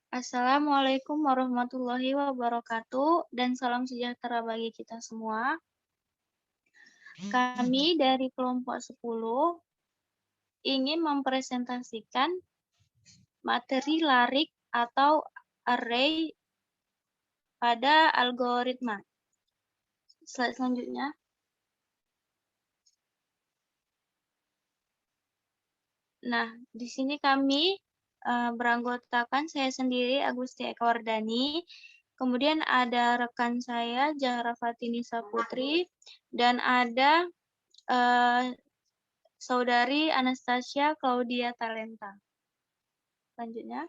Assalamualaikum warahmatullahi wabarakatuh dan salam sejahtera bagi kita semua. Kami dari kelompok 10 ingin mempresentasikan materi larik atau array pada algoritma. Slide selanjutnya. Nah, di sini kami beranggotakan saya sendiri Agusti Eka Wardani, kemudian ada rekan saya Zahra Fatini Saputri, dan ada Saudari Anastasia Claudia Talenta. Selanjutnya.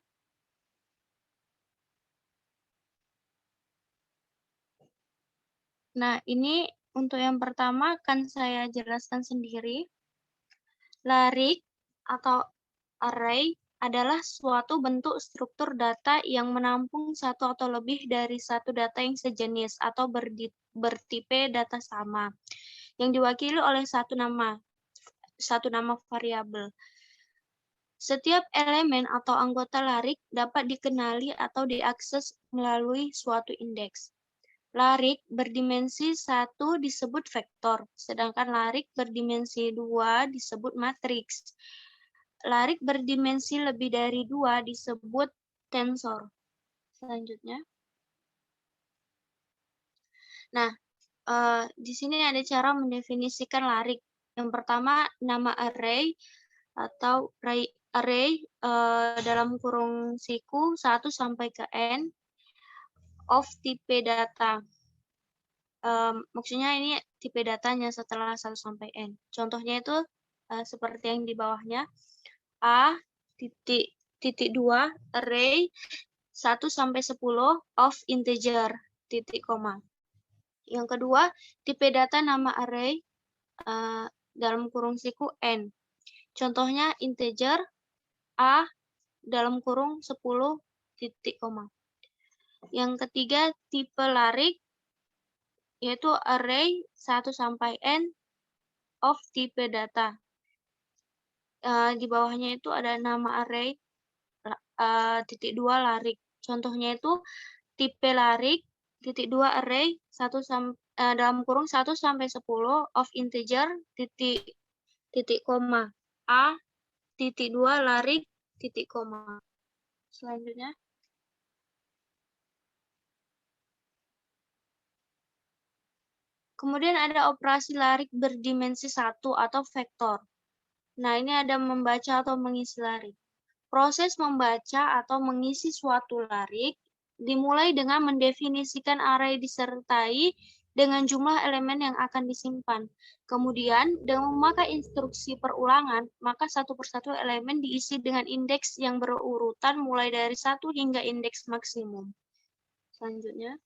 Nah, ini untuk yang pertama akan saya jelaskan sendiri. Larik atau array adalah suatu bentuk struktur data yang menampung satu atau lebih dari satu data yang sejenis atau bertipe data sama, yang diwakili oleh satu nama variabel. Setiap elemen atau anggota larik dapat dikenali atau diakses melalui suatu indeks. Larik berdimensi 1 disebut vektor, sedangkan larik berdimensi 2 disebut matriks. Larik berdimensi lebih dari 2 disebut tensor. Selanjutnya. Nah, di sini ada cara mendefinisikan larik. Yang pertama, nama array atau array dalam kurung siku 1 sampai ke n of tipe data. Maksudnya ini tipe datanya setelah 1 sampai n. Contohnya itu seperti yang di bawahnya. A titik 2 array 1 sampai 10 of integer titik koma. Yang kedua, tipe data nama array dalam kurung siku n. Contohnya integer A dalam kurung 10 titik koma. Yang ketiga, tipe larik yaitu array 1 sampai n of tipe data. Di bawahnya itu ada nama array titik 2 larik. Contohnya itu tipe larik titik 2 array dalam kurung 1 sampai 10 of integer titik koma. A titik 2 larik titik koma. Selanjutnya. Kemudian ada operasi larik berdimensi 1 atau vektor. Nah, ini ada membaca atau mengisi larik. Proses membaca atau mengisi suatu larik dimulai dengan mendefinisikan array disertai dengan jumlah elemen yang akan disimpan. Kemudian, dengan memakai instruksi perulangan, maka satu persatu elemen diisi dengan indeks yang berurutan mulai dari 1 hingga indeks maksimum. Selanjutnya.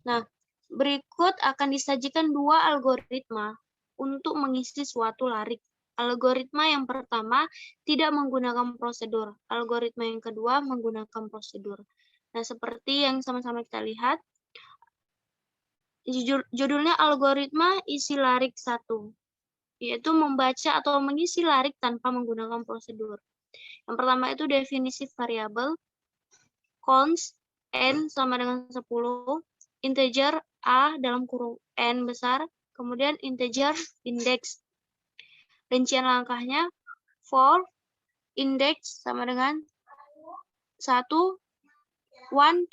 Nah, berikut akan disajikan dua algoritma untuk mengisi suatu larik. Algoritma yang pertama tidak menggunakan prosedur. Algoritma yang kedua menggunakan prosedur. Nah, seperti yang sama-sama kita lihat, judulnya algoritma isi larik 1, yaitu membaca atau mengisi larik tanpa menggunakan prosedur. Yang pertama itu definisi variabel, const n sama dengan 10, integer A dalam kurung N besar, kemudian integer index. Rincian langkahnya, for index sama dengan 1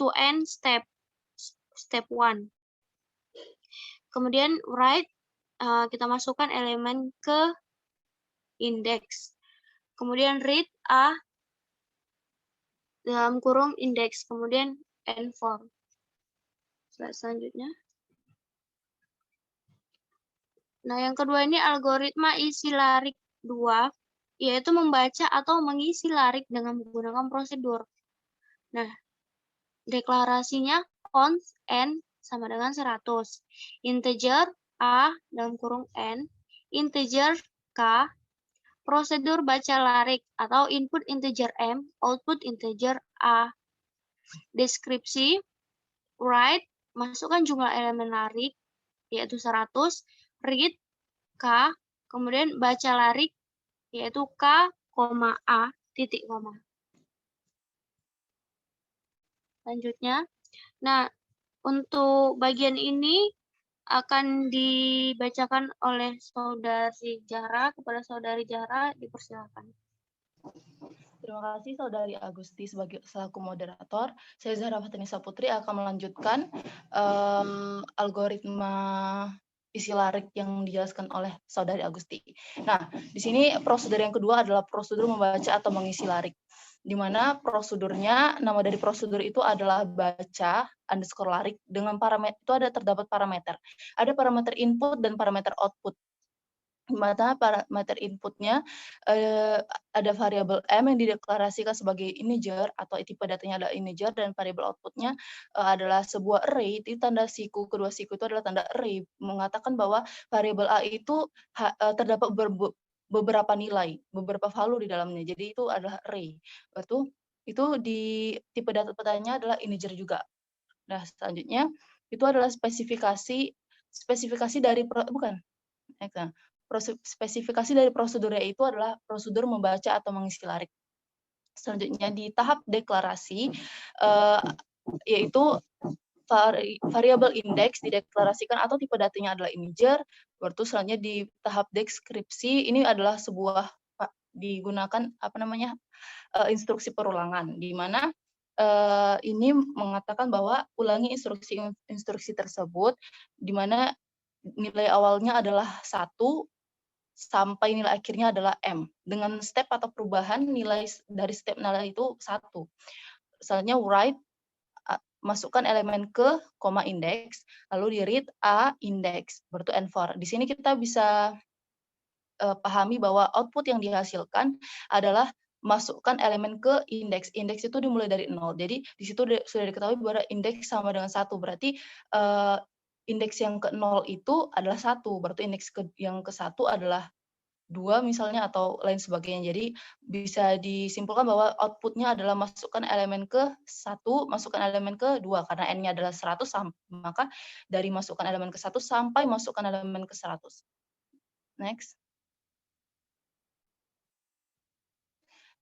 to N step 1. Kemudian write, kita masukkan elemen ke index. Kemudian read A dalam kurung index, kemudian N4. Slide selanjutnya. Nah, yang kedua ini algoritma isi larik 2, yaitu membaca atau mengisi larik dengan menggunakan prosedur. Nah, deklarasinya const n sama dengan 100. Integer A dalam kurung n, integer K, prosedur baca larik atau input integer M, output integer A. Deskripsi, write, masukkan jumlah elemen larik, yaitu 100, read, K, kemudian baca larik, yaitu K koma A, titik koma. Selanjutnya, nah untuk bagian ini akan dibacakan oleh saudari Zahra. Kepada saudari Zahra, dipersilakan. Terima kasih Saudari Agusti selaku moderator. Saya Zahra Fatinisa Putri akan melanjutkan algoritma isi larik yang dijelaskan oleh Saudari Agusti. Nah, di sini prosedur yang kedua adalah prosedur membaca atau mengisi larik. Di mana prosedurnya, nama dari prosedur itu adalah baca underscore larik dengan parameter, itu terdapat parameter. Ada parameter input dan parameter output. Di mana parameter inputnya ada variabel M yang dideklarasikan sebagai integer atau tipe datanya adalah integer, dan variabel outputnya adalah sebuah array. Di tanda siku, kedua siku itu adalah tanda array, mengatakan bahwa variabel A itu terdapat beberapa nilai, beberapa value di dalamnya. Jadi itu adalah array. Itu di tipe data petanya adalah integer juga. Nah, selanjutnya itu adalah spesifikasi dari spesifikasi dari prosedurnya itu adalah prosedur membaca atau mengisi larik. Selanjutnya di tahap deklarasi, yaitu variabel indeks dideklarasikan atau tipe datanya adalah integer. Lalu selanjutnya di tahap deskripsi, ini adalah sebuah digunakan instruksi perulangan, di mana ini mengatakan bahwa ulangi instruksi tersebut, di mana nilai awalnya adalah 1 sampai nilai akhirnya adalah M. Dengan step atau perubahan nilai dari step nilai itu 1. Misalnya write, masukkan elemen ke koma indeks, lalu di read A indeks, berarti N4. Di sini kita bisa pahami bahwa output yang dihasilkan adalah masukkan elemen ke indeks. Indeks itu dimulai dari 0. Jadi di situ sudah diketahui bahwa indeks sama dengan 1. Berarti indeks yang ke 0 itu adalah 1. Berarti indeks yang ke 1 adalah 2 misalnya, atau lain sebagainya. Jadi bisa disimpulkan bahwa outputnya adalah masukkan elemen ke 1, masukkan elemen ke 2. Karena N-nya adalah 100, maka dari masukkan elemen ke 1 sampai masukkan elemen ke 100. Next.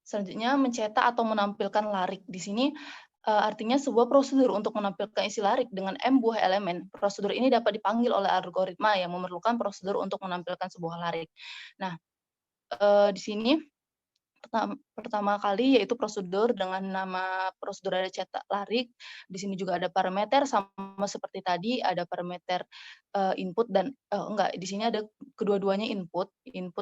Selanjutnya mencetak atau menampilkan larik. Di sini artinya sebuah prosedur untuk menampilkan isi larik dengan M buah elemen. Prosedur ini dapat dipanggil oleh algoritma yang memerlukan prosedur untuk menampilkan sebuah larik. Nah, di sini pertama kali yaitu prosedur dengan nama prosedur ada cetak larik. Di sini juga ada parameter sama seperti tadi, ada parameter input dan di sini ada kedua-duanya input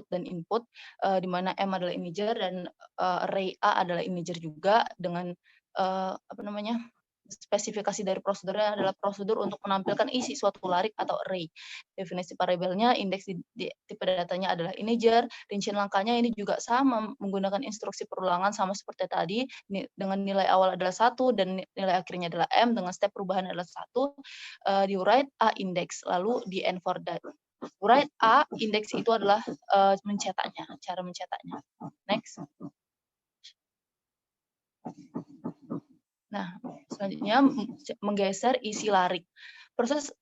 dan input, di mana M adalah integer dan array A adalah integer juga, dengan spesifikasi dari prosedurnya adalah prosedur untuk menampilkan isi suatu larik atau array. Definisi variabelnya, indeks di tipe datanya adalah integer, rincian langkahnya ini juga sama, menggunakan instruksi perulangan sama seperti tadi, dengan nilai awal adalah 1 dan nilai akhirnya adalah M, dengan step perubahan adalah 1, di write A indeks, lalu di N4 data. Write A indeks itu adalah mencetaknya, cara mencetaknya. Next. Nah, selanjutnya menggeser isi larik. Proses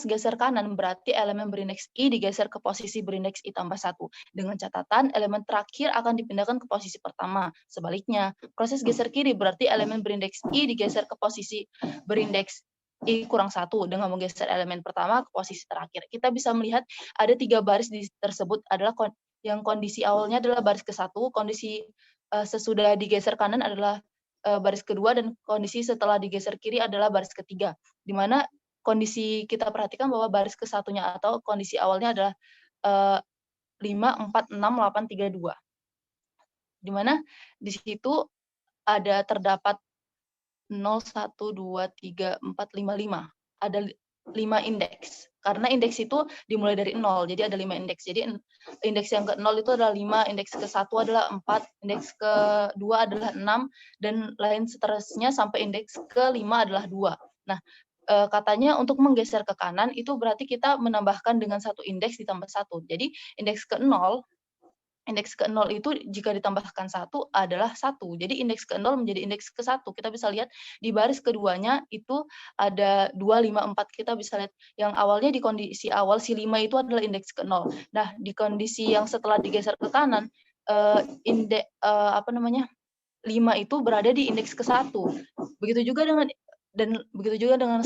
geser kanan berarti elemen berindeks I digeser ke posisi berindeks I tambah 1. Dengan catatan elemen terakhir akan dipindahkan ke posisi pertama. Sebaliknya, proses geser kiri berarti elemen berindeks I digeser ke posisi berindeks I kurang 1 dengan menggeser elemen pertama ke posisi terakhir. Kita bisa melihat ada 3 baris tersebut adalah yang kondisi awalnya adalah baris ke-1, kondisi sesudah digeser kanan adalah baris kedua, dan kondisi setelah digeser kiri adalah baris ketiga, di mana kondisi kita perhatikan bahwa baris ke-1-nya atau kondisi awalnya adalah 5, 4, 6, 8, 3, 2. Di mana di situ terdapat 0, 1, 2, 3, 4, 5, 5. Ada 5 indeks. Karena indeks itu dimulai dari 0, jadi ada 5 indeks. Jadi indeks yang ke-0 itu adalah 5, indeks ke-1 adalah 4, indeks ke-2 adalah 6, dan lain seterusnya sampai indeks ke-5 adalah 2. Nah, katanya untuk menggeser ke kanan itu berarti kita menambahkan dengan 1 indeks ditambah 1. Jadi indeks ke-0 itu jika ditambahkan 1 adalah 1. Jadi indeks ke-0 menjadi indeks ke-1. Kita bisa lihat di baris keduanya itu ada 2, 5, 4. Kita bisa lihat yang awalnya di kondisi awal si 5 itu adalah indeks ke-0. Nah, di kondisi yang setelah digeser ke kanan, apa namanya, 5 itu berada di indeks ke-1. Begitu juga dengan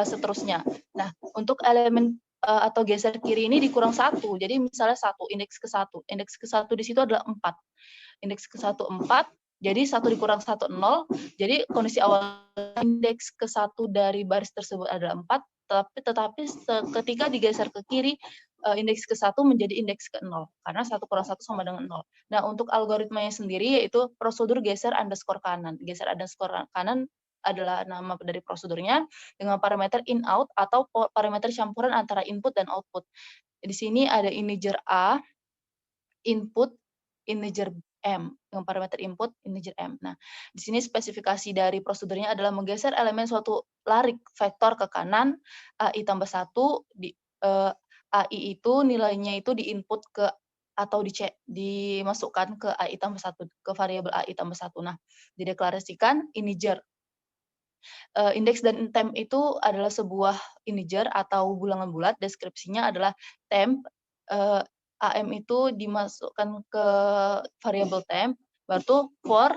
seterusnya. Nah, untuk elemen atau geser kiri ini dikurang 1. Jadi misalnya 1, indeks ke-1. Indeks ke-1 di situ adalah 4. Indeks ke-1 4, jadi 1 dikurang 1 0. Jadi kondisi awal indeks ke-1 dari baris tersebut adalah 4, tetapi ketika digeser ke kiri, indeks ke-1 menjadi indeks ke-0 karena 1 kurang 1 sama dengan 0. Nah, untuk algoritmanya sendiri yaitu prosedur geser underscore kanan. Geser underscore kanan adalah nama dari prosedurnya dengan parameter in out atau parameter campuran antara input dan output. Di sini ada integer A, input, integer M, dengan parameter input integer M. Nah, di sini spesifikasi dari prosedurnya adalah menggeser elemen suatu larik vektor ke kanan, AI tambah 1, AI itu nilainya itu diinput ke atau dimasukkan ke AI tambah 1, ke variabel AI tambah 1. Nah, dideklarasikan integer. Indeks dan temp itu adalah sebuah integer atau bilangan bulat, deskripsinya adalah temp, AM itu dimasukkan ke variabel temp, baru for,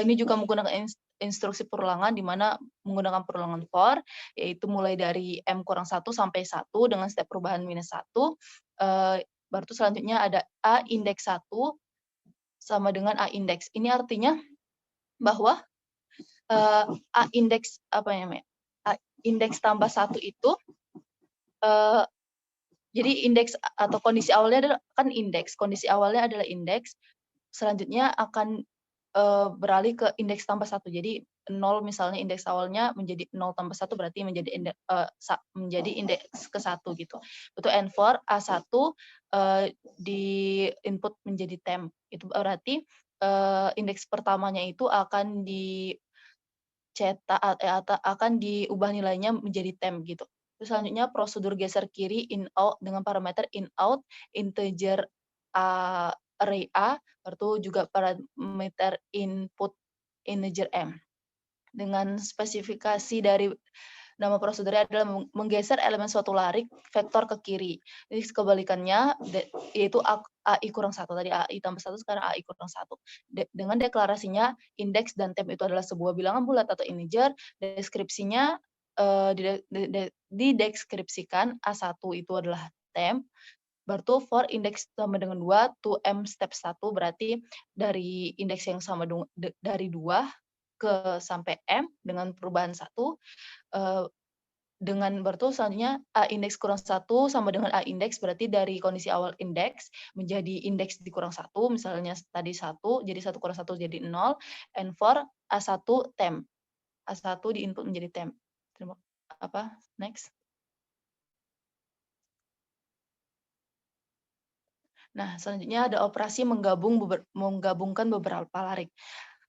ini juga menggunakan instruksi perulangan, di mana menggunakan perulangan for, yaitu mulai dari M kurang 1 sampai 1 dengan step perubahan minus 1, baru selanjutnya ada A indeks 1 sama dengan A indeks. Ini artinya bahwa A indeks apa ya, A indeks tambah 1 itu jadi indeks atau kondisi awalnya adalah kan indeks, kondisi awalnya adalah indeks, selanjutnya akan beralih ke indeks tambah 1. Jadi 0 misalnya indeks awalnya menjadi 0 tambah 1 berarti menjadi menjadi indeks ke-1 gitu. Itu N4 A1 di input menjadi temp. Itu berarti indeks pertamanya itu akan akan diubah nilainya menjadi temp gitu. Terus selanjutnya prosedur geser kiri in out dengan parameter in out integer array A, baru juga parameter input integer M. Dengan spesifikasi dari nama prosedurnya adalah menggeser elemen suatu larik vektor ke kiri. Jadi kebalikannya yaitu AI kurang 1. Tadi AI tambah 1, sekarang AI kurang 1. Dengan deklarasinya indeks dan temp itu adalah sebuah bilangan bulat atau integer, deskripsinya dideskripsikan A1 itu adalah temp, baru for indeks sama dengan 2 to M step 1 berarti dari indeks yang sama dari 2 ke sampai M dengan perubahan 1, dengan berarti selanjutnya A indeks kurang 1 sama dengan A indeks berarti dari kondisi awal indeks menjadi indeks dikurang 1, misalnya tadi 1, jadi 1 kurang 1 jadi 0, and for A1 temp. A1 diinput menjadi temp. Next. Nah, selanjutnya ada operasi menggabungkan beberapa larik.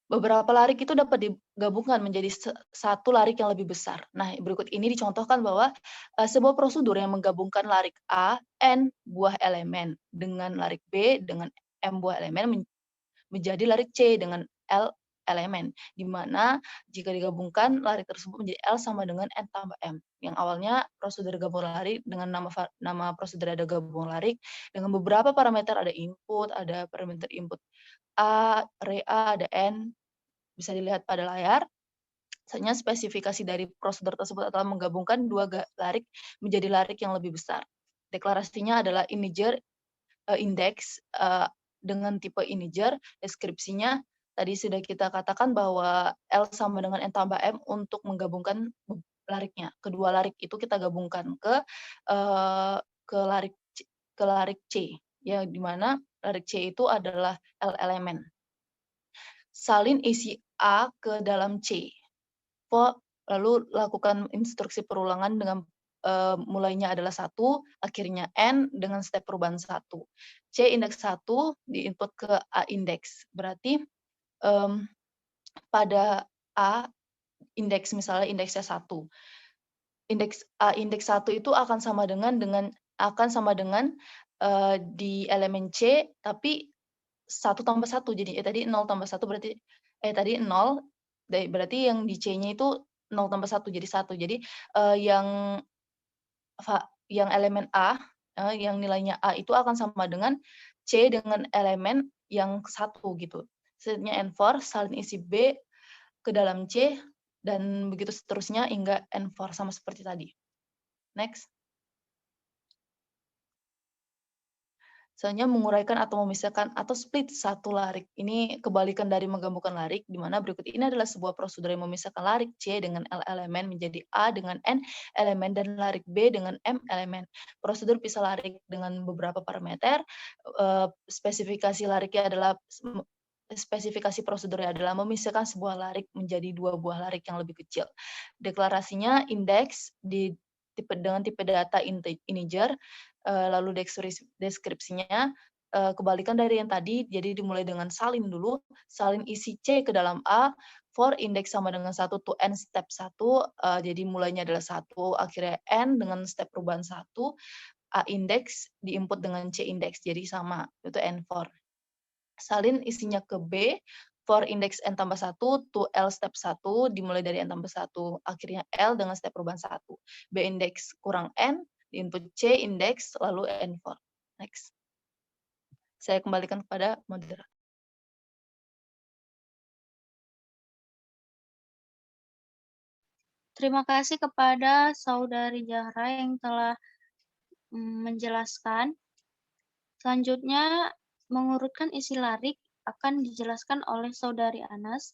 Beberapa larik itu dapat digabungkan menjadi satu larik yang lebih besar. Nah, berikut ini dicontohkan bahwa sebuah prosedur yang menggabungkan larik A, N buah elemen, dengan larik B, dengan M buah elemen, menjadi larik C dengan L elemen, di mana jika digabungkan larik tersebut menjadi L sama dengan N tambah M. Yang awalnya prosedur gabung larik dengan nama prosedur ada gabung larik dengan beberapa parameter, ada input, ada parameter input A, array A, ada N, bisa dilihat pada layar. Misalnya spesifikasi dari prosedur tersebut adalah menggabungkan dua larik menjadi larik yang lebih besar. Deklarasinya adalah integer index dengan tipe integer, deskripsinya tadi sudah kita katakan bahwa L sama dengan N tambah M untuk menggabungkan lariknya. Kedua larik itu kita gabungkan ke larik C, ya, di mana larik C itu adalah L elemen. Salin isi A ke dalam C. Lalu lakukan instruksi perulangan dengan mulainya adalah 1, akhirnya N dengan step perubahan 1. C indeks 1 diinput ke A indeks. Berarti pada A indeks, misalnya indeksnya 1. Indeks A indeks 1 itu akan sama dengan di elemen C, tapi 1 tambah 1. Jadi tadi 0 tambah 1 berarti tadi 0, berarti yang di C-nya itu 0 tambah 1 jadi 1. Jadi yang elemen A, yang nilainya A itu akan sama dengan C dengan elemen yang satu gitu. Selanjutnya N4 salin isi B ke dalam C, dan begitu seterusnya hingga N4 sama seperti tadi. Next. Selanjutnya menguraikan atau memisahkan atau split satu larik. Ini kebalikan dari menggabungkan larik, di mana berikut ini adalah sebuah prosedur yang memisahkan larik C dengan L elemen menjadi A dengan N elemen dan larik B dengan M elemen. Prosedur pisah larik dengan beberapa parameter. Spesifikasi lariknya adalah spesifikasi prosedurnya adalah memisahkan sebuah larik menjadi dua buah larik yang lebih kecil. Deklarasinya indeks dengan tipe data integer, lalu deskripsinya kebalikan dari yang tadi, jadi dimulai dengan salin dulu, salin isi C ke dalam A, for indeks sama dengan 1 to N step 1, jadi mulainya adalah 1, akhirnya N dengan step perubahan 1, A indeks diinput dengan C indeks, jadi sama, itu N4. Salin isinya ke B, for indeks N tambah 1 to L step 1, dimulai dari N tambah 1, akhirnya L dengan step perubahan 1. B indeks kurang N, diinput C indeks, lalu N4. Next. Saya kembalikan kepada moderator. Terima kasih kepada Saudari Zahra yang telah menjelaskan. Selanjutnya, mengurutkan isi larik akan dijelaskan oleh Saudari Anas.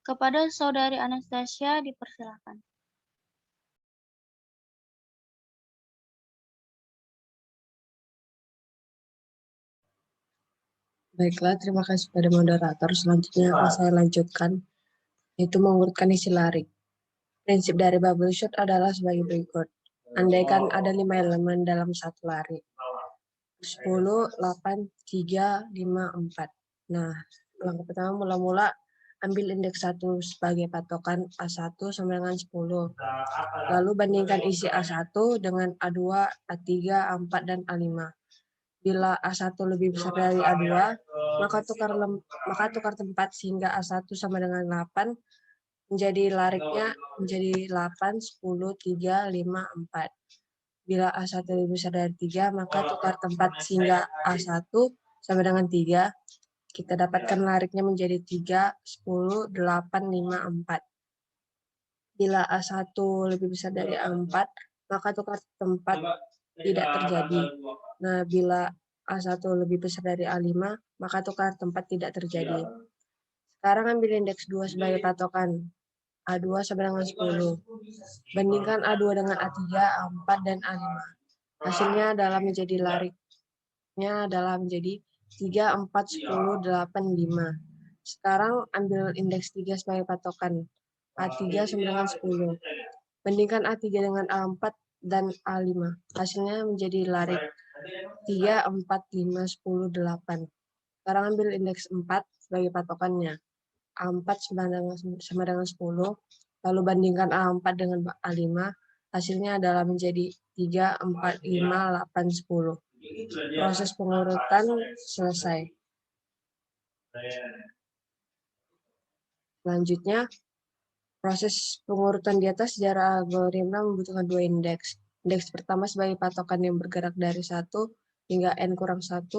Kepada Saudari Anastasia dipersilakan. Baiklah, terima kasih pada moderator. Selanjutnya akan saya lanjutkan, yaitu mengurutkan isi larik. Prinsip dari bubble chart adalah sebagai berikut. Andaikan ada 5 elemen dalam satu larik. 10, 8, 3, 5, 4. Nah, langkah pertama mula-mula ambil indeks 1 sebagai patokan A1 sama dengan 10. Lalu bandingkan isi A1 dengan A2, A3, A4, dan A5. Bila A1 lebih besar dari A2, maka tukar tempat sehingga A1 sama dengan 8, menjadi lariknya menjadi 8, 10, 3, 5, 4. Bila A1 lebih besar dari 3, maka tukar tempat sehingga A1 sama dengan 3. Kita dapatkan lariknya menjadi 3, 10, 8, 5, 4. Bila A1 lebih besar dari A4, maka tukar tempat tidak terjadi. Nah, bila A1 lebih besar dari A5, maka tukar tempat tidak terjadi. Sekarang ambil indeks 2 sebagai patokan. A2 sama dengan 10. Bandingkan A2 dengan A3, A4, dan A5. Hasilnya adalah menjadi lariknya adalah menjadi 3, 4, 10, 8, 5. Sekarang ambil indeks 3 sebagai patokan. A3 sama dengan 10. Bandingkan A3 dengan A4 dan A5. Hasilnya menjadi larik 3, 4, 5, 10, 8. Sekarang ambil indeks 4 sebagai patokannya. A4 sama dengan 10. Lalu bandingkan A4 dengan A5. Hasilnya adalah menjadi 3, 4, 5, 8, 10. Proses pengurutan selesai. Selanjutnya, proses pengurutan di atas secara algoritma membutuhkan 2 indeks. Indeks pertama sebagai patokan yang bergerak dari 1 hingga N-1,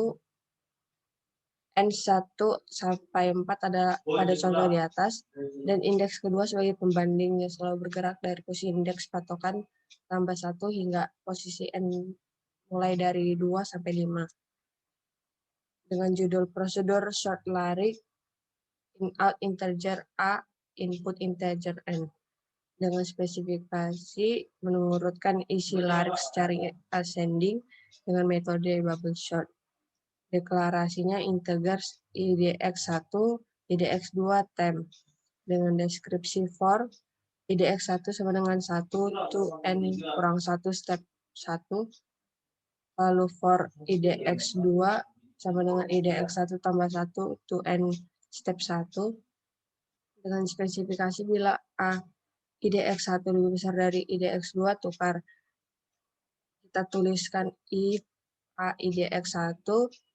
N1 sampai 4 ada pada contoh di atas, dan indeks kedua sebagai pembanding yang selalu bergerak dari posisi indeks patokan tambah 1 hingga posisi N mulai dari 2 sampai 5. Dengan judul prosedur sort larik, in-out integer A, input integer N. Dengan spesifikasi mengurutkan isi larik secara ascending dengan metode bubble sort. Deklarasinya integer IDX1, IDX2 temp. Dengan deskripsi for IDX1 sama dengan 1 to N kurang 1 step 1. Lalu for IDX2 sama dengan IDX1 tambah 1 to N step 1. Dengan spesifikasi bila A IDX1 lebih besar dari IDX2, tukar. Kita tuliskan if A IDX1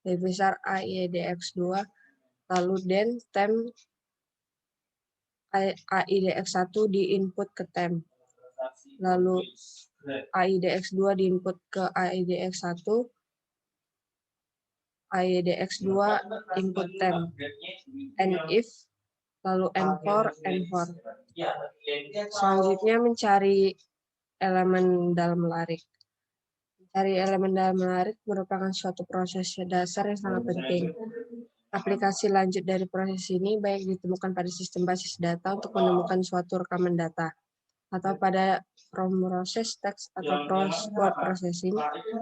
lebih besar A IDX2, lalu then temp A IDX1 diinput ke temp. Lalu A IDX2 diinput ke A IDX1, AYDX2 input temp, and if, lalu N4, N4. Selanjutnya mencari elemen dalam larik. Mencari elemen dalam larik merupakan suatu proses dasar yang sangat penting. Aplikasi lanjut dari proses ini baik ditemukan pada sistem basis data untuk menemukan suatu rekaman data, atau pada proses teks atau word processing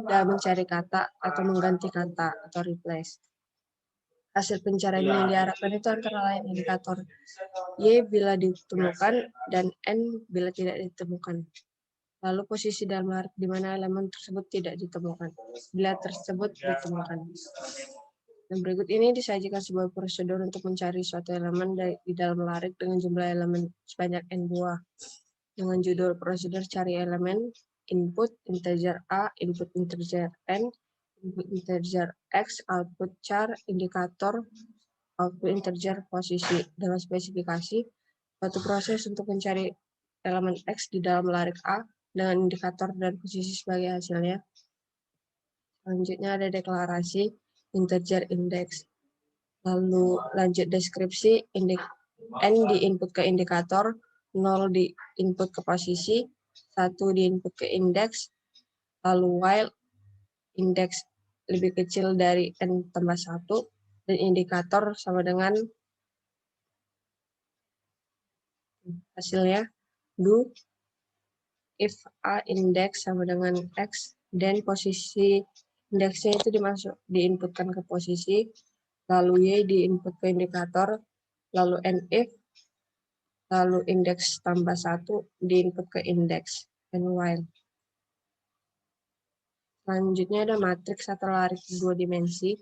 dalam mencari kata atau mengganti kata atau replace. Hasil pencarian yang diharapkan itu antara lain indikator Y bila ditemukan dan N bila tidak ditemukan. Lalu posisi dalam larik di mana elemen tersebut tidak ditemukan, bila tersebut ditemukan. Dan berikut ini disajikan sebuah prosedur untuk mencari suatu elemen di dalam larik dengan jumlah elemen sebanyak N2. Dengan judul prosedur cari elemen, input integer A, input integer N, input integer X, output char, indikator, output integer posisi. Dengan spesifikasi, suatu proses untuk mencari elemen X di dalam larik A dengan indikator dan posisi sebagai hasilnya. Selanjutnya ada deklarasi integer index. Lalu lanjut deskripsi, N di input ke indikator, 0 di input ke posisi, 1 di input ke indeks, lalu while indeks lebih kecil dari N tambah 1, dan indikator sama dengan hasilnya do if A indeks sama dengan X, dan posisi indeksnya itu diinputkan ke posisi, lalu Y di input ke indikator, lalu N if, lalu indeks tambah 1 diinput ke indeks, and while. Selanjutnya ada matriks atau larik 2 dimensi.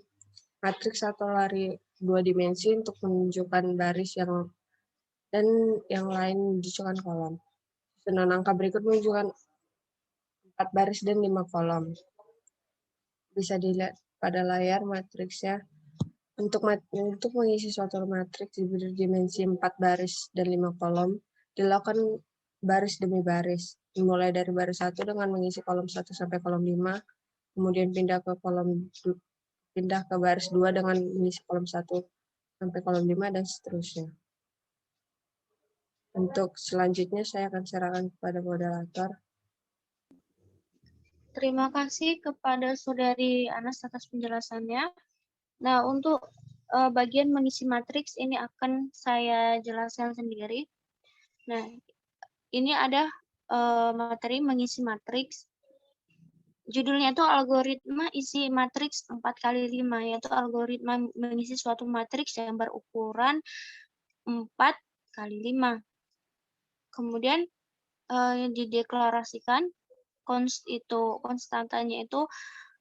Matriks atau larik 2 dimensi untuk menunjukkan baris dan yang lain menunjukkan kolom. Susunan angka berikut menunjukkan 4 baris dan 5 kolom. Bisa dilihat pada layar matriksnya. Untuk mengisi suatu matriks berdimensi 4 baris dan 5 kolom, dilakukan baris demi baris. Dimulai dari baris 1 dengan mengisi kolom 1 sampai kolom 5, kemudian pindah ke baris 2 dengan mengisi kolom 1 sampai kolom 5, dan seterusnya. Untuk selanjutnya saya akan serahkan kepada moderator. Terima kasih kepada Saudari Anas atas penjelasannya. Nah, untuk bagian mengisi matriks ini akan saya jelaskan sendiri. Nah, ini ada materi mengisi matriks. Judulnya itu algoritma isi matriks 4x5, yaitu algoritma mengisi suatu matriks yang berukuran 4x5. Kemudian dideklarasikan konstantanya itu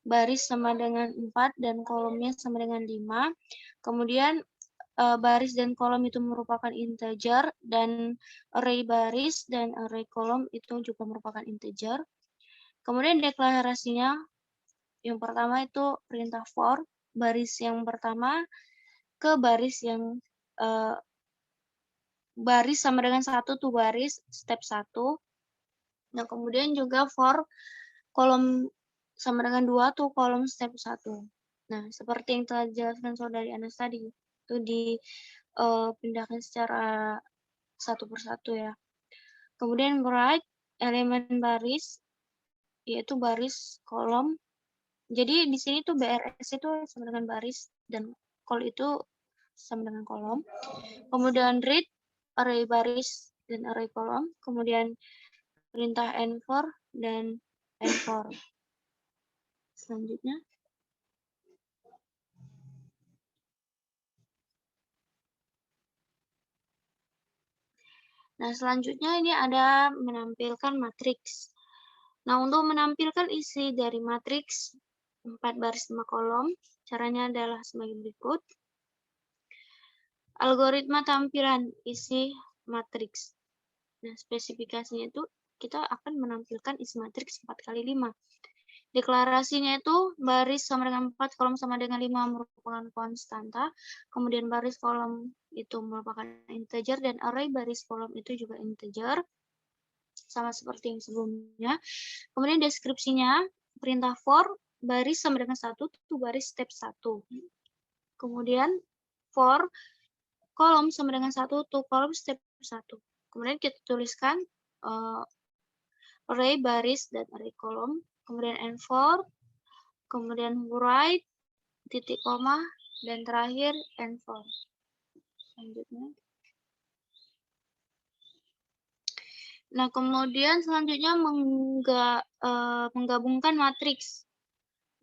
baris sama dengan 4 dan kolomnya sama dengan 5. Kemudian baris dan kolom itu merupakan integer, dan array baris dan array kolom itu juga merupakan integer. Kemudian deklarasinya yang pertama itu perintah for, baris yang pertama ke baris yang baris sama dengan 1 tuh baris, step 1. Nah, kemudian juga for kolom sama dengan 2 tuh kolom step 1. Nah, seperti yang telah dijelaskan Saudari Anas tadi, itu dipindahkan secara satu persatu ya. Kemudian write elemen baris, yaitu baris kolom. Jadi di sini tuh BRS itu sama dengan baris, dan call itu sama dengan kolom. Kemudian read array baris dan array kolom. Kemudian perintah N4 dan N4. Selanjutnya. Nah, selanjutnya ini ada menampilkan matriks. Nah, untuk menampilkan isi dari matriks 4 baris 5 kolom, caranya adalah sebagai berikut. Algoritma tampilan isi matriks. Nah, spesifikasinya itu kita akan menampilkan isi matriks 4x5. Deklarasinya itu baris sama dengan 4, kolom sama dengan 5 merupakan konstanta. Kemudian baris kolom itu merupakan integer, dan array baris kolom itu juga integer. Sama seperti yang sebelumnya. Kemudian deskripsinya, perintah for baris sama dengan 1, to baris step 1. Kemudian for kolom sama dengan 1, to kolom step 1. Kemudian kita tuliskan array baris dan array kolom, kemudian and for, kemudian write, titik koma, dan terakhir and for. Selanjutnya. Nah, kemudian selanjutnya menggabungkan matriks.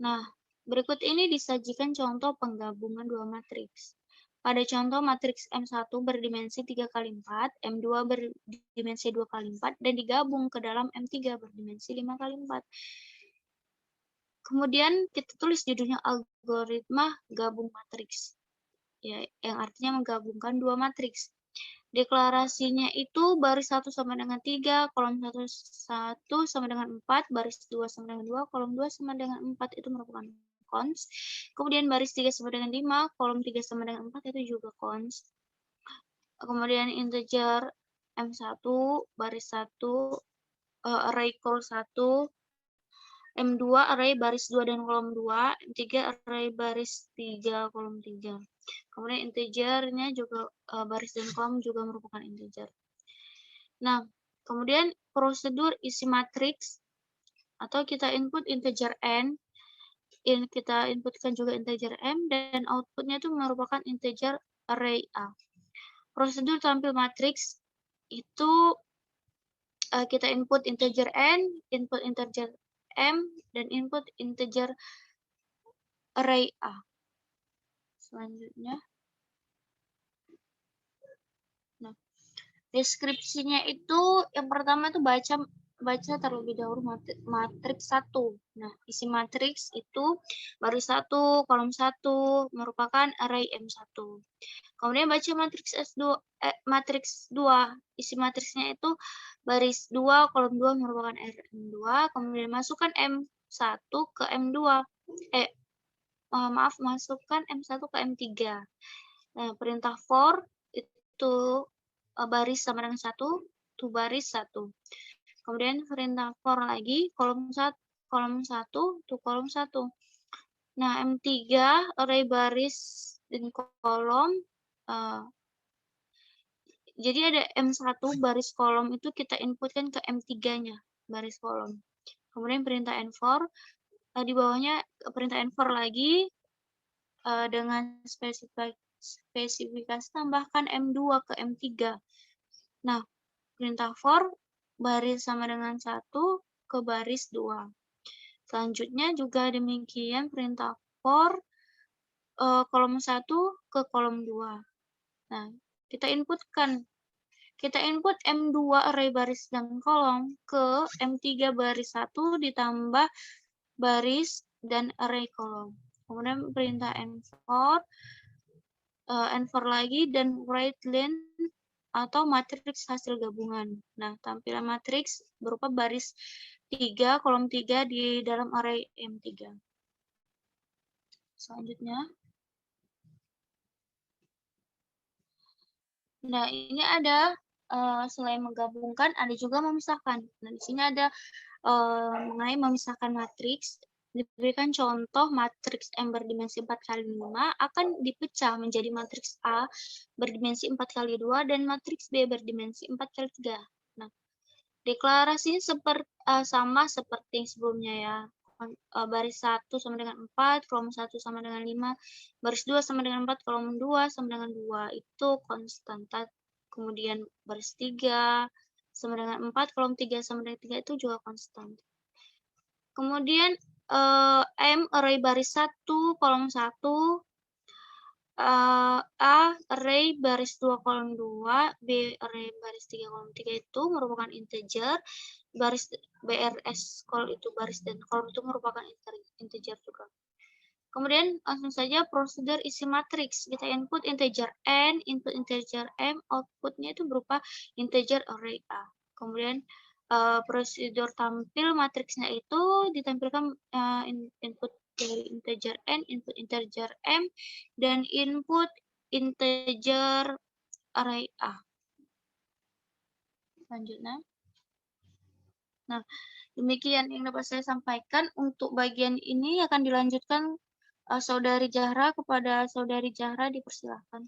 Nah, berikut ini disajikan contoh penggabungan dua matriks. Pada contoh matriks M1 berdimensi 3 kali 4, M2 berdimensi 2 kali 4, dan digabung ke dalam M3 berdimensi 5 kali 4. Kemudian kita tulis judulnya algoritma gabung matriks, ya, yang artinya menggabungkan dua matriks. Deklarasinya itu baris 1 sama dengan 3, kolom 1 sama dengan 4, baris 2 sama dengan 2, kolom 2 sama dengan 4 itu merupakan cons. Kemudian baris 3 sama dengan 5, kolom 3 sama dengan 4 itu juga cons. Kemudian integer M1, baris 1, array call 1, M2 array baris 2 dan kolom 2, M3 array baris 3, kolom 3. Kemudian integernya juga baris dan kolom juga merupakan integer. Nah, kemudian prosedur isi matriks atau kita input integer n, kita inputkan juga integer m, dan outputnya itu merupakan integer array a. Prosedur tampil matriks itu kita input integer n, input integer m, dan input integer array a. Selanjutnya. Nah, deskripsinya itu yang pertama itu baca terlebih dahulu matriks 1. Nah, isi matriks itu baris 1, kolom 1 merupakan array M1. Kemudian baca matriks matriks 2. Isi matriksnya itu baris 2, kolom 2 merupakan RM2. Kemudian masukkan M1 ke M2. Masukkan M1 ke M3. Nah, perintah for itu baris sama dengan 1, to baris 1. Kemudian perintah for lagi, kolom 1, to kolom 1. Nah, M3, array baris dan kolom. Jadi ada M1 baris kolom itu kita inputkan ke M3-nya, baris kolom. Kemudian perintah n4, di bawahnya perintah n4 lagi, dengan spesifikasi tambahkan M2 ke M3. Nah, perintah for baris sama dengan 1 ke baris 2. Selanjutnya juga demikian perintah for kolom 1 ke kolom 2. Nah, kita input M2 array baris dan kolom ke M3 baris 1 ditambah baris dan array kolom. Kemudian perintah n4 lagi, dan write len atau matriks hasil gabungan. Nah, tampilan matriks berupa baris 3, kolom 3 di dalam array M3. Selanjutnya. Nah, ini ada selain menggabungkan, ada juga memisahkan. Nah, di sini ada mengenai memisahkan matriks. Diberikan contoh matriks M berdimensi 4 kali 5 akan dipecah menjadi matriks A berdimensi 4 kali 2 dan matriks B berdimensi 4 kali 3. Nah, deklarasinya sama seperti yang sebelumnya ya. Baris 1 sama dengan 4, kolom 1 sama dengan 5, baris 2 sama dengan 4, kolom 2 sama dengan 2, itu konstan. Kemudian baris 3 sama dengan 4, kolom 3 sama dengan 3 itu juga konstan. Kemudian M array baris 1, kolom 1, A array baris 2, kolom 2, B array baris 3, kolom 3 itu merupakan integer, baris BRS call itu baris dan kolom itu merupakan integer juga. Kemudian langsung saja prosedur isi matriks. Kita input integer n, input integer m, outputnya itu berupa integer array A. Kemudian prosedur tampil matriksnya itu ditampilkan input dari integer n, input integer m, dan input integer array A. Selanjutnya. Nah, Demikian yang dapat saya sampaikan. Untuk bagian ini akan dilanjutkan Saudari Zahra. Kepada Saudari Zahra dipersilahkan.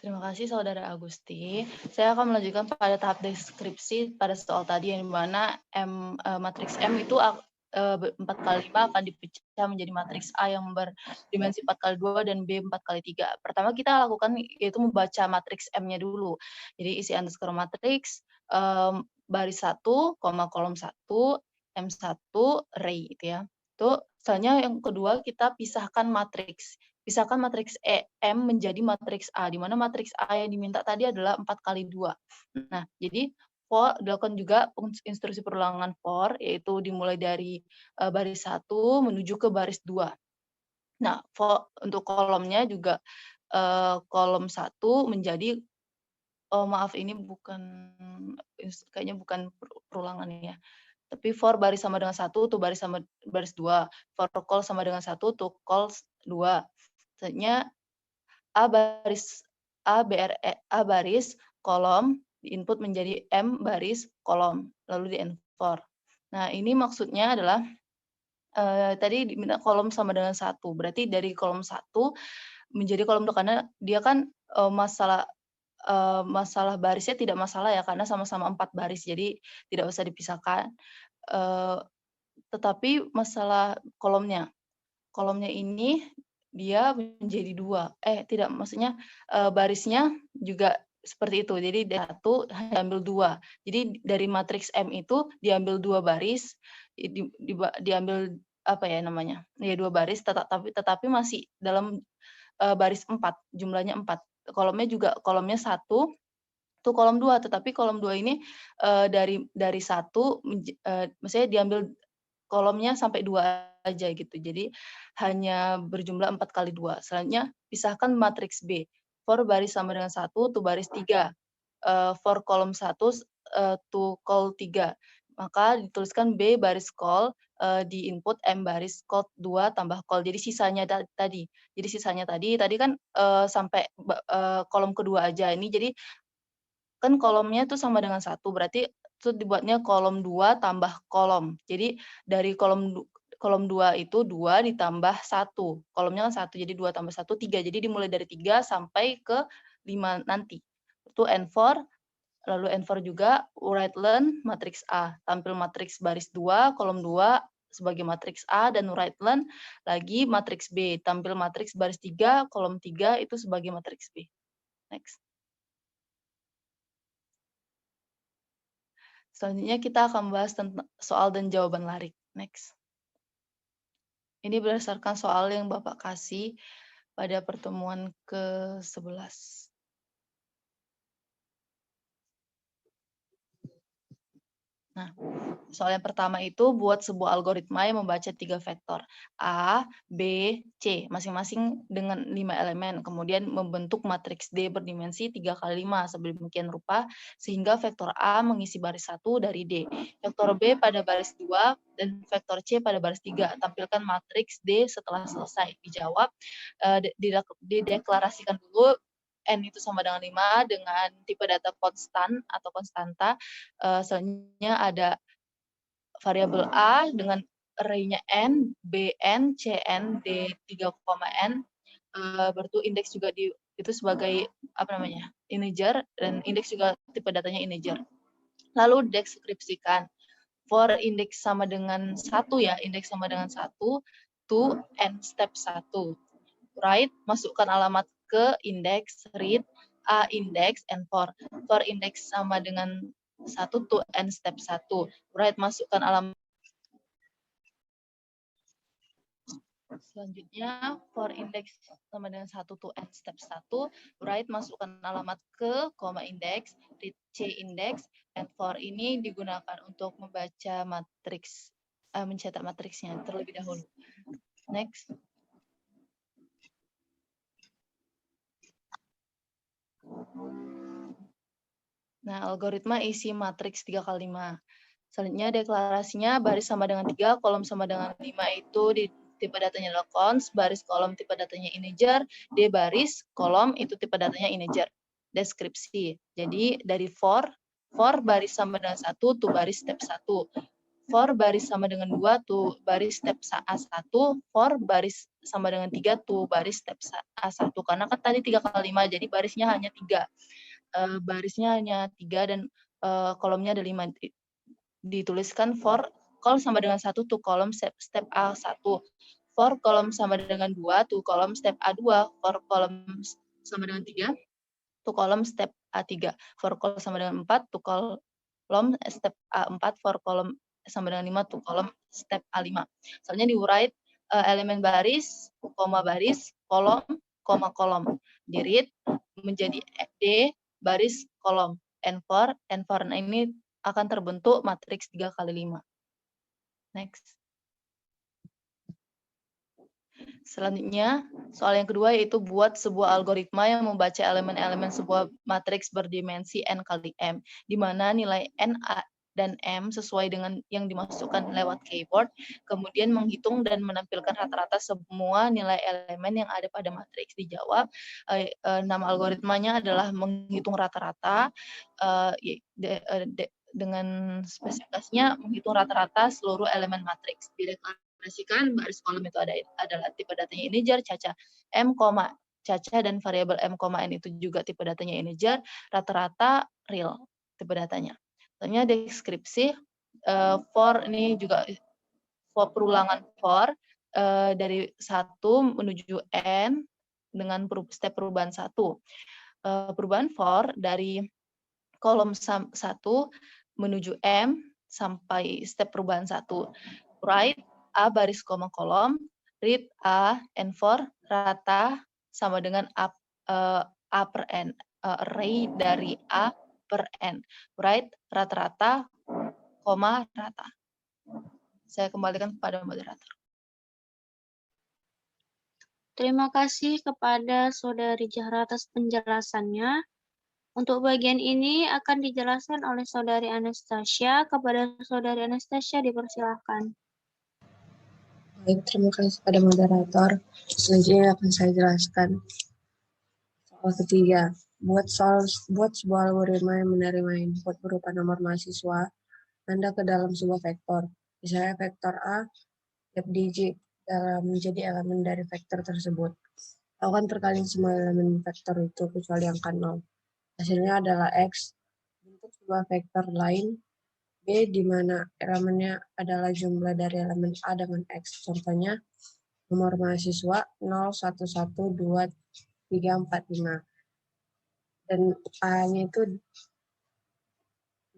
Terima kasih Saudara Agusti. Saya akan melanjutkan pada tahap deskripsi pada soal tadi yang dimana matriks M itu 4x5 akan dipecah menjadi matriks A yang berdimensi 4x2 dan B 4x3. Pertama kita lakukan yaitu membaca matriks M-nya dulu. Jadi isi underscore matriks baris 1, kolom 1, M1, array gitu ya. Itu selanjutnya yang kedua kita pisahkan matriks. Pisahkan matriks M menjadi matriks A, di mana matriks A yang diminta tadi adalah 4x2. Nah, jadi for dilakukan juga instruksi perulangan for, yaitu dimulai dari baris 1 menuju ke baris 2. Nah, for, untuk kolomnya juga kolom 1 menjadi, maaf ini kayaknya bukan perulangan ya. Tapi for baris sama dengan 1 tuh baris sama baris 2. For call sama dengan 1 tuh call 2. Selanjutnya A baris kolom diinput menjadi M baris kolom lalu di N4. Nah, ini maksudnya adalah tadi diminta kolom sama dengan 1. Berarti dari kolom 1 menjadi kolom 2 karena dia kan masalah barisnya tidak masalah ya karena sama-sama 4 baris. Jadi tidak usah dipisahkan. Tetapi masalah kolomnya ini dia menjadi 2. Tidak, maksudnya barisnya juga seperti itu. Jadi dari 1 diambil 2. Jadi dari matriks M itu diambil 2 baris, diambil apa ya namanya? Ya 2 baris tetapi masih dalam baris 4, jumlahnya 4. Kolomnya 1 itu kolom 2, tetapi kolom 2 ini dari 1 maksudnya diambil kolomnya sampai 2 aja gitu. Jadi hanya berjumlah 4x2. Selanjutnya pisahkan matriks B. For baris sama dengan 1 to baris 3. For kolom 1 to call 3. Maka dituliskan B baris call di input M baris call 2 tambah call. Jadi sisanya tadi. Jadi sisanya tadi kan sampai kolom kedua aja. Ini jadi kan kolomnya tuh sama dengan 1, berarti itu dibuatnya kolom 2 tambah kolom. Jadi dari kolom 2 itu 2 ditambah 1. Kolomnya kan 1, jadi 2 tambah 1, 3. Jadi dimulai dari 3 sampai ke 5 nanti. Itu N4, lalu N4 juga write len matriks A. Tampil matriks baris 2, kolom 2 sebagai matriks A, dan write len lagi matriks B. Tampil matriks baris 3, kolom 3 itu sebagai matriks B. Next. Selanjutnya kita akan membahas tentang soal dan jawaban larik. Next. Ini berdasarkan soal yang Bapak kasih pada pertemuan ke-11. Nah, soal yang pertama itu buat sebuah algoritma yang membaca 3 vektor A, B, C, masing-masing dengan 5 elemen, kemudian membentuk matriks D berdimensi 3x5 sedemikian rupa, sehingga vektor A mengisi baris 1 dari D, vektor B pada baris 2, dan vektor C pada baris 3. Tampilkan matriks D setelah selesai. Dijawab, dideklarasikan dulu N itu sama dengan 5 dengan tipe data konstan atau konstanta. Selanjutnya ada variabel A dengan array-nya N, BN, CN, D3, N. Berarti indeks juga itu sebagai integer, dan indeks juga tipe datanya integer. Lalu deskripsikan. For indeks sama dengan 1 ya, indeks sama dengan 1 to N step 1. Write, masukkan alamat ke indeks, read, A indeks, and for indeks sama dengan 1 to N step 1. Write, masukkan alamat. Selanjutnya, for indeks sama dengan 1 to N step 1. Write, masukkan alamat ke, indeks, read C indeks, and for ini digunakan untuk membaca matriks, mencetak matriksnya terlebih dahulu. Next. Nah, algoritma isi matriks 3x5. Selanjutnya deklarasinya baris sama dengan 3, kolom sama dengan 5 itu di tipe datanya adalah const, baris kolom tipe datanya integer, D baris kolom itu tipe datanya integer. Deskripsi. Jadi dari for baris sama dengan 1 to baris step 1. for baris sama dengan 2 to baris step A1, for baris sama dengan 3 to baris step A1. Karena kan tadi 3 kali 5, jadi barisnya hanya 3. Barisnya hanya 3 dan kolomnya ada 5. Dituliskan for col sama dengan 1 to kolom step A1. For kolom sama dengan 2 to kolom step A2. For kolom sama dengan 3 to kolom step A3. For kolom sama dengan 4 to kolom step A4. For kolom sama dengan 5 to kolom step A5. Soalnya diurai elemen baris, koma baris, kolom, koma kolom. Di read menjadi D baris kolom. N4. Nah ini akan terbentuk matriks 3 kali 5. Next. Selanjutnya, soal yang kedua yaitu buat sebuah algoritma yang membaca elemen-elemen sebuah matriks berdimensi n kali m, di mana nilai n dan m sesuai dengan yang dimasukkan lewat keyboard, kemudian menghitung dan menampilkan rata-rata semua nilai elemen yang ada pada matriks. Dijawab, nama algoritmanya adalah menghitung rata-rata, dengan spesifikasinya menghitung rata-rata seluruh elemen matriks. Dideklarasikan baris kolom itu adalah tipe datanya integer, caca m, caca dan variabel m, n itu juga tipe datanya integer, rata-rata real tipe datanya. Contohnya deskripsi for ini juga for perulangan for dari 1 menuju n dengan step perubahan 1. Perubahan for dari kolom 1 menuju M sampai step perubahan 1. Write A baris koma kolom, read A, N4, rata sama dengan A per N. Array dari A per N. Write rata-rata, koma rata. Saya kembalikan kepada moderator. Terima kasih kepada Saudari Zahra atas penjelasannya. Untuk bagian ini akan dijelaskan oleh Saudari Anastasia. Kepada Saudari Anastasia dipersilahkan. Baik, terima kasih kepada moderator. Selanjutnya akan saya jelaskan. Soal ketiga, buat sebuah algoritma yang menerima input berupa nomor mahasiswa Anda ke dalam sebuah vektor. Misalnya vektor A, tiap digit dalam menjadi elemen dari vektor tersebut. Lakukan perkalian semua elemen vektor itu kecuali angka 0. Hasilnya adalah X. Bentuk sebuah vektor lain B di mana elemennya adalah jumlah dari elemen A dengan X. Contohnya, nomor mahasiswa 0, 1, 1, 2, 3, 4, 5. Dan A-nya itu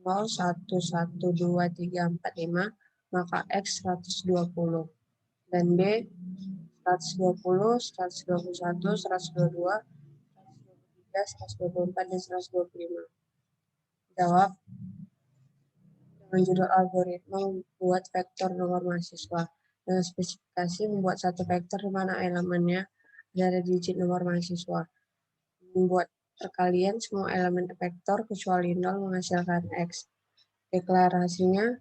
0, 1, 1, 2, 3, 4, 5, maka X 120. Dan B 120, 121, 122, 123, 124, dan 125. Jawab dengan judul algoritma membuat vektor nomor mahasiswa. Dengan spesifikasi membuat satu vektor di mana elemennya dari digit nomor mahasiswa. Membuat perkalian semua elemen vektor kecuali 0 menghasilkan X. Deklarasinya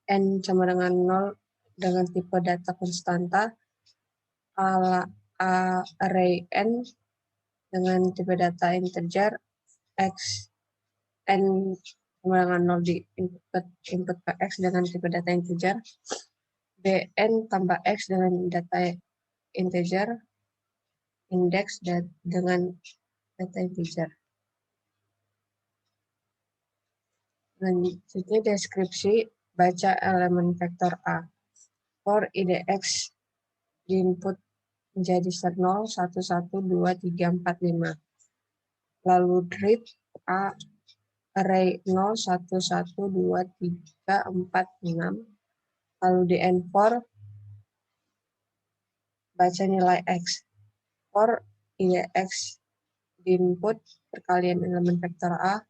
N sama dengan 0 dengan tipe data konstanta, array N dengan tipe data integer, X N sama dengan 0 di input ke X dengan tipe data integer, Bn tambah X dengan data integer, indeks dengan data integer. Selanjutnya deskripsi baca elemen vektor A. For IDX diinput menjadi 0, 1, 1, 2, 3, 4, 5. Lalu read A array 0, 1, 1, 2, 3, 4, 6. Lalu di N4 baca nilai X. For IDX diinput perkalian elemen vektor A.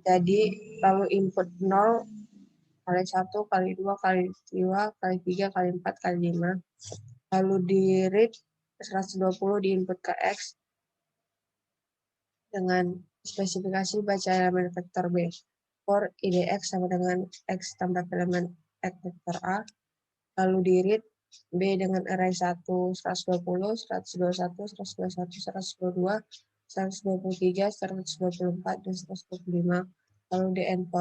Jadi lalu input 0 kali 1, kali 2, kali 2, kali 3, kali 4, kali 5. Lalu di read 120 di input ke X dengan spesifikasi baca elemen vektor B. For IDX sama dengan X tambah elemen X vektor A. Lalu di read B dengan array 1, 120, 121, 121, 122, 123, 124, dan 125. Lalu di N4.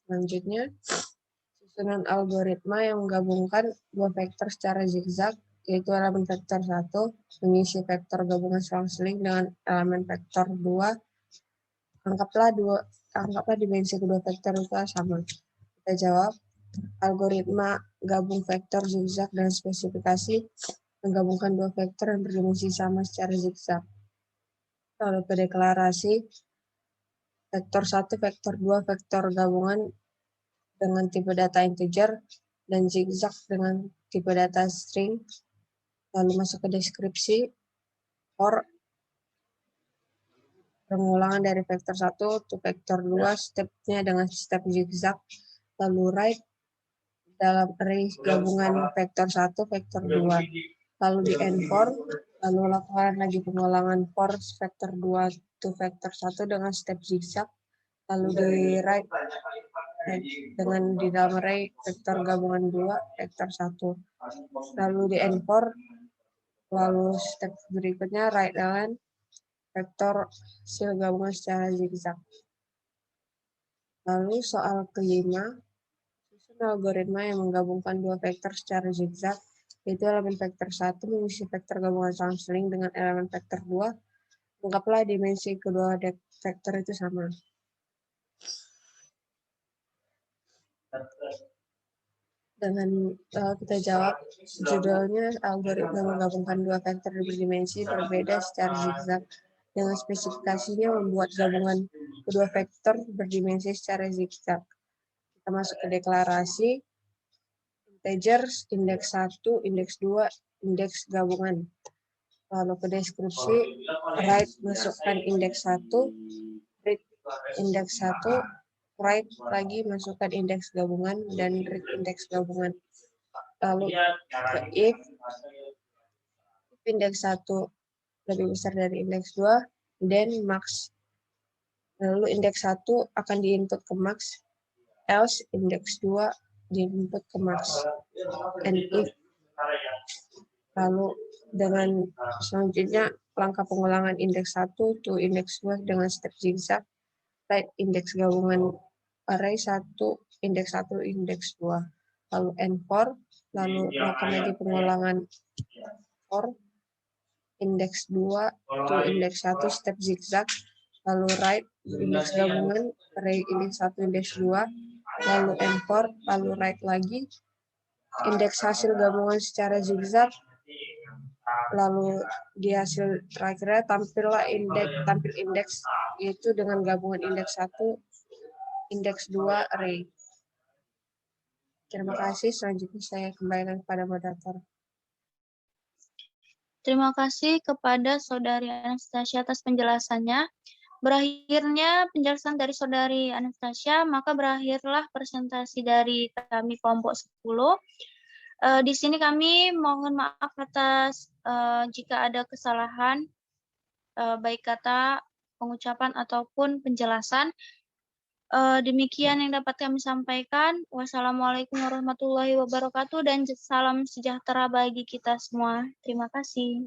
Selanjutnya, susunan algoritma yang menggabungkan dua vektor secara zigzag, yaitu elemen vektor 1 mengisi vektor gabungan selang-seling dengan elemen vektor 2. Anggaplah dimensi kedua vektor itu sama. Kita jawab, algoritma gabung vektor zigzag dan spesifikasi menggabungkan dua vektor yang berdimensi sama secara zigzag. Lalu ke deklarasi, vektor 1, vektor 2, vektor gabungan dengan tipe data integer dan zigzag dengan tipe data string. Lalu masuk ke deskripsi, for pengulangan dari vektor 1 to vektor 2, stepnya dengan step zigzag. Lalu write dalam array gabungan vektor 1, vektor 2. Lalu di end for, lalu lakukan lagi pengulangan for vektor 2 to vektor 1 dengan step zigzag. Lalu di write dengan di dalam array vektor gabungan 2, vektor 1. Lalu di end for, lalu step berikutnya write element vektor hasil gabungan secara zigzag. Lalu soal kelima, susun algoritma yang menggabungkan dua vektor secara zigzag, yaitu elemen vektor 1 mengisi vektor gabungan selang-seling dengan elemen vektor 2. Anggaplah dimensi kedua vektor itu sama. Dengan kita jawab, judulnya algoritma menggabungkan dua vektor berdimensi berbeda secara zigzag. Dengan spesifikasinya membuat gabungan kedua vektor berdimensi secara zigzag. Kita masuk ke deklarasi, integers, indeks 1, indeks 2, indeks gabungan. Lalu ke deskripsi, write masukkan indeks 1, read indeks 1, write lagi masukkan indeks gabungan, dan read indeks gabungan. Lalu ke if indeks 1 lebih besar dari indeks 2, then max. Lalu indeks 1 akan diinput ke max, else indeks 2 diinput ke max. And if, lalu dengan selanjutnya langkah pengulangan indeks 1 to indeks 2 dengan step zigzag, write indeks gabungan array 1, indeks 1, indeks 2. Lalu end for, lalu lakukan lagi pengulangan for indeks 2 to indeks 1 step zigzag, lalu write indeks gabungan array indeks 1, indeks 2, lalu end for, lalu write lagi indeks hasil gabungan secara zigzag, lalu di hasil terakhirnya tampil indeks yaitu dengan gabungan indeks 1, indeks 2 array. Terima kasih. Selanjutnya saya kembalikan kepada moderator. Terima kasih kepada Saudari Anastasia atas penjelasannya. Berakhirnya penjelasan dari Saudari Anastasia, maka berakhirlah presentasi dari kami kelompok 10. Di sini kami mohon maaf atas jika ada kesalahan, baik kata, pengucapan, ataupun penjelasan. Demikian yang dapat kami sampaikan. Wassalamualaikum warahmatullahi wabarakatuh dan salam sejahtera bagi kita semua. Terima kasih.